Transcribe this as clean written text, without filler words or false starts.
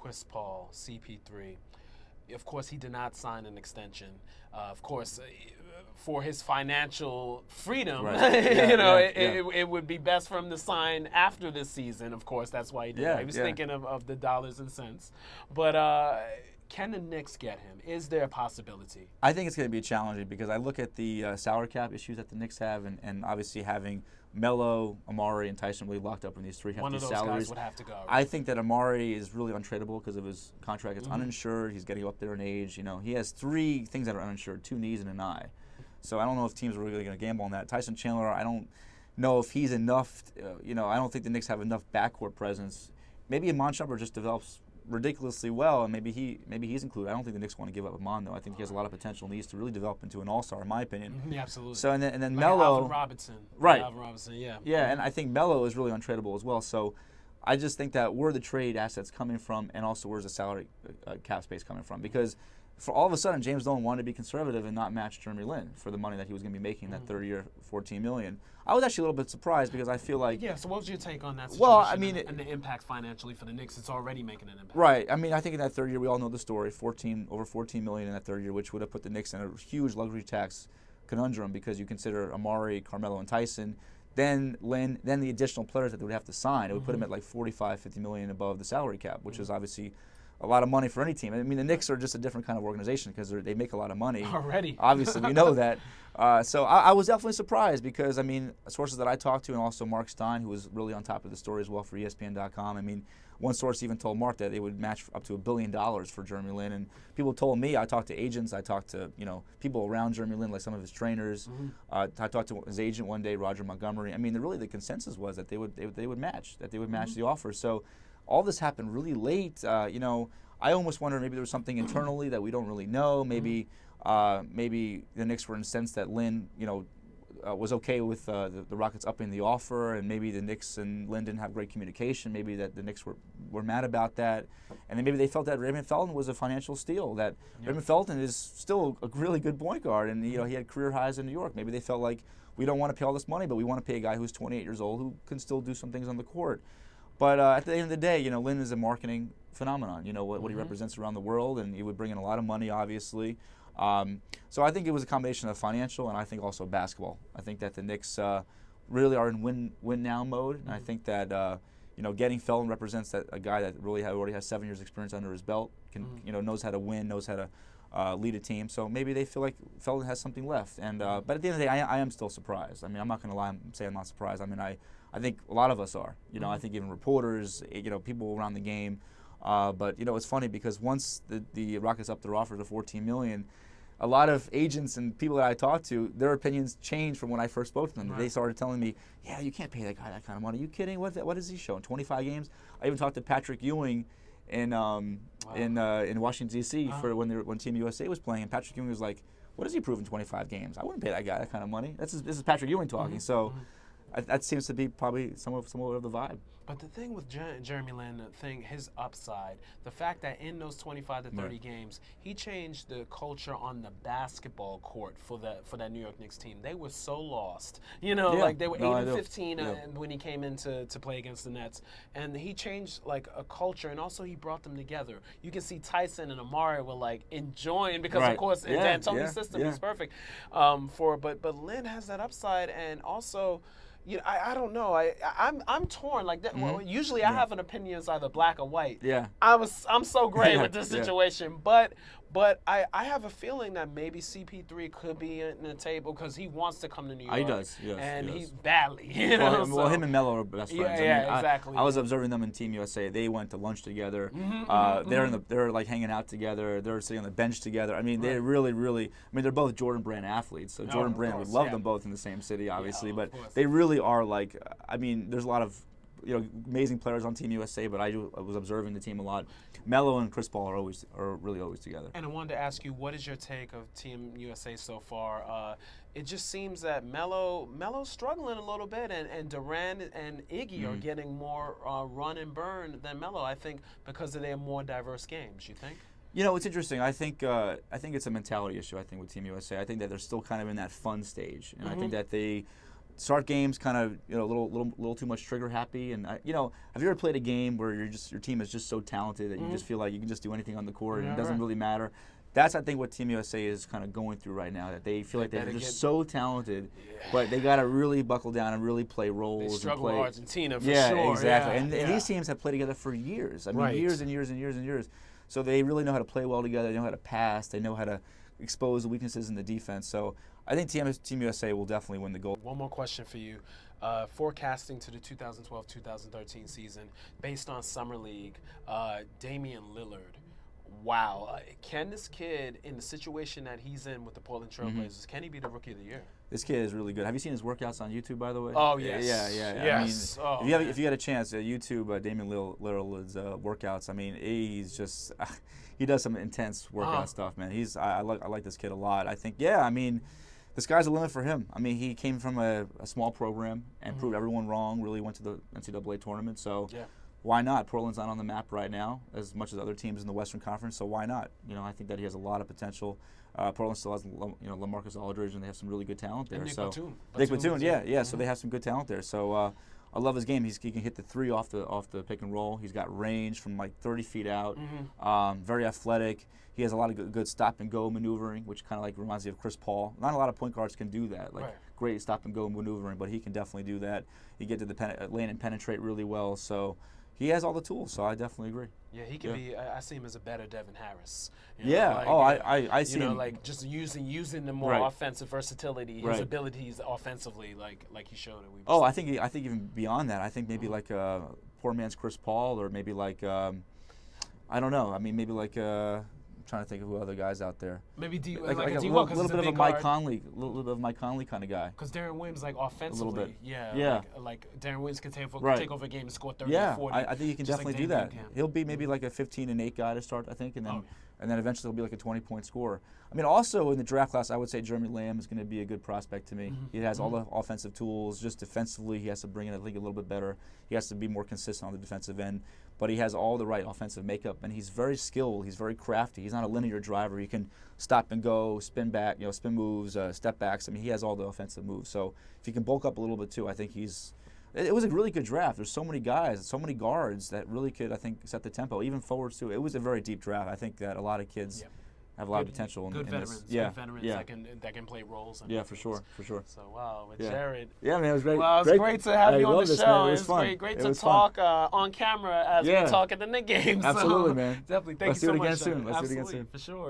Chris Paul, CP3. Of course, he did not sign an extension. Of course, for his financial freedom, it would be best for him to sign after this season. Of course, that's why he did that. He was thinking of the dollars and cents. But can the Knicks get him? Is there a possibility? I think it's going to be challenging because I look at the salary cap issues that the Knicks have, and obviously having Melo, Amari, and Tyson really locked up in these three hefty salaries. One of those guys would have to go. Right? I think that Amari is really untradeable because of his contract. It's uninsured. He's getting up there in age. You know, he has three things that are uninsured: 2 knees and an eye. So I don't know if teams are really going to gamble on that. Tyson Chandler, I don't know if he's enough. I don't think the Knicks have enough backcourt presence. Maybe Iman Shumpert just develops ridiculously well, and maybe he's included. I don't think the Knicks want to give up Iman, though. I think he has a lot of potential and needs to really develop into an all-star, in my opinion. Yeah, absolutely. So and then like Melo, Alvin Robinson, right? Alvin Robinson, yeah. Yeah, and I think Melo is really untradeable as well. So I just think that where the trade assets coming from, and also where's the salary cap space coming from, because for all of a sudden James Dolan wanted to be conservative and not match Jeremy Lin for the money that he was going to be making that third year, $14 million. I was actually a little bit surprised because I feel like so what was your take on that situation? Well, I mean, and the impact financially for the Knicks? It's already making an impact. Right. I mean, I think in that third year we all know the story. Over $14 million in that third year, which would have put the Knicks in a huge luxury tax conundrum because you consider Amari, Carmelo, and Tyson. Then Lin, then the additional players that they would have to sign. It would put them at like $45-50 million above the salary cap, which is obviously a lot of money for any team. I mean, the Knicks are just a different kind of organization because they make a lot of money. Already. Obviously, we know that. So I was definitely surprised because, I mean, sources that I talked to and also Mark Stein, who was really on top of the story as well for ESPN.com, I mean, one source even told Mark that they would match up to $1 billion for Jeremy Lin. And people told me, I talked to agents, I talked to people around Jeremy Lin, like some of his trainers. I talked to his agent one day, Roger Montgomery. I mean, really the consensus was that they would match the offer. So all this happened really late. I almost wonder maybe there was something internally that we don't really know. Maybe the Knicks were incensed that Lin, was okay with the Rockets upping the offer, and maybe the Knicks and Lin didn't have great communication. Maybe that the Knicks were mad about that, and then maybe they felt that Raymond Felton was a financial steal. That Raymond Felton is still a really good point guard, and he had career highs in New York. Maybe they felt like we don't want to pay all this money, but we want to pay a guy who's 28 years old who can still do some things on the court. But at the end of the day, Lin is a marketing phenomenon. What he represents around the world, and he would bring in a lot of money, obviously. So I think it was a combination of financial and I think also basketball. I think that the Knicks really are in win now mode, and I think that getting Felton represents a guy that really already has 7 years experience under his belt, knows how to win, knows how to lead a team. So maybe they feel like Felton has something left. And but at the end of the day, I am still surprised. I mean, I'm not going to lie and say I'm not surprised. I mean, I think a lot of us are. I think even reporters, people around the game. But it's funny because once the Rockets upped their offer to $14 million, a lot of agents and people that I talked to, their opinions changed from when I first spoke to them. Right. They started telling me, "Yeah, you can't pay that guy that kind of money. Are you kidding? What is he showing? 25 games?" I even talked to Patrick Ewing in Washington D.C. for when Team USA was playing, and Patrick Ewing was like, "What has he proven 25 games? I wouldn't pay that guy that kind of money." This is Patrick Ewing talking. So. That seems to be probably somewhat of the vibe. But the thing with Jeremy Lin, his upside, the fact that in those 25 to 30 games, he changed the culture on the basketball court for that New York Knicks team. They were so lost. Like they were 8-15 when he came in to play against the Nets. And he changed like a culture, and also he brought them together. You can see Tyson and Amari were like enjoying because of course in D'Antoni's system he's perfect. But Lin has that upside, and also I don't know. I'm torn. Like that. Well, usually I have an opinion that's either black or white. Yeah. I'm so great with this situation, but I have a feeling that maybe CP3 could be in the table because he wants to come to New York. He does. Yes. And he he's badly. Well, him and Melo are best friends. Exactly. I was observing them in Team USA. They went to lunch together. They're like hanging out together. They're sitting on the bench together. I mean, they really. I mean, they're both Jordan Brand athletes. So Jordan Brand would love them both in the same city, obviously. But they really are like. I mean, there's a lot of amazing players on Team USA, but I was observing the team a lot. Melo and Chris Paul are really always together. And I wanted to ask you, what is your take of Team USA so far? It just seems that Melo's struggling a little bit, and Durant and Iggy are getting more run and burn than Melo. I think because of their more diverse games. You think? It's interesting. I think it's a mentality issue. I think with Team USA, I think that they're still kind of in that fun stage, and I think that they. start games kind of a little too much trigger happy, and have you ever played a game where your team is just so talented that you just feel like you can just do anything on the court and it doesn't really matter? That's, I think, what Team USA is kind of going through right now, that they feel like they're just so talented, but they got to really buckle down and really play roles. They struggle with Argentina, for sure. Yeah, exactly. And these teams have played together for years. I mean, years and years and years and years. So they really know how to play well together. They know how to pass. They know how to expose the weaknesses in the defense. So I think Team USA will definitely win the gold. One more question for you. Forecasting to the 2012-2013 season, based on Summer League, Damian Lillard. Wow. Can this kid, in the situation that he's in with the Portland Trailblazers, can he be the Rookie of the Year? This kid is really good. Have you seen his workouts on YouTube, by the way? Oh, yes. Yeah. Yes. I mean, if you get a chance, YouTube Damian Lillard's workouts. I mean, he's just he does some intense workout stuff, man. I like this kid a lot. I think, I mean, the sky's the limit for him. I mean, he came from a small program and proved everyone wrong. Really went to the NCAA tournament. So. Yeah. Why not? Portland's not on the map right now as much as other teams in the Western Conference, so why not? I think that he has a lot of potential. Portland still has, LaMarcus Aldridge, and they have some really good talent there. And Nick Batum, yeah. So they have some good talent there. So I love his game. He can hit the three off the pick and roll. He's got range from like 30 feet out. Very athletic. He has a lot of good stop and go maneuvering, which kind of like reminds me of Chris Paul. Not a lot of point guards can do that, great stop and go maneuvering, but he can definitely do that. He get to the lane and penetrate really well. So. He has all the tools, so I definitely agree. Yeah, he can be. I see him as a better Devin Harris. I see him. Like just using the more offensive versibility, his abilities offensively, like he showed it. I think even beyond that, I think maybe like poor man's Chris Paul, or maybe like I don't know. I mean, maybe like. Trying to think of who other guys out there. Maybe a little bit of a Mike Conley, kind of guy. Because Darren Williams, like offensively, a little bit. Like Darren Williams can take over a game and score 30 or 40. I think he can definitely do that. He'll be maybe like a 15-8 guy to start, I think, and then eventually he'll be like a 20-point scorer. I mean, also in the draft class, I would say Jeremy Lin is going to be a good prospect to me. He has all the offensive tools. Just defensively, he has to bring in the league a little bit better. He has to be more consistent on the defensive end. But he has all the right offensive makeup, and he's very skilled. He's very crafty. He's not a linear driver. He can stop and go, spin back, spin moves, step backs. I mean, he has all the offensive moves. So if he can bulk up a little bit too, I think it was a really good draft. There's so many guys, so many guards that really could, I think, set the tempo, even forwards too. It was a very deep draft. I think that a lot of kids have a lot of potential. Good veterans. Good veterans that can play roles. For sure. So, with Jared. Yeah, man, it was great. Well, it was great to have you on the show. It was fun. Great to talk on camera as we talk at the Knicks games. Absolutely, man. Definitely. Thank you so much. Let's do it again soon. For sure.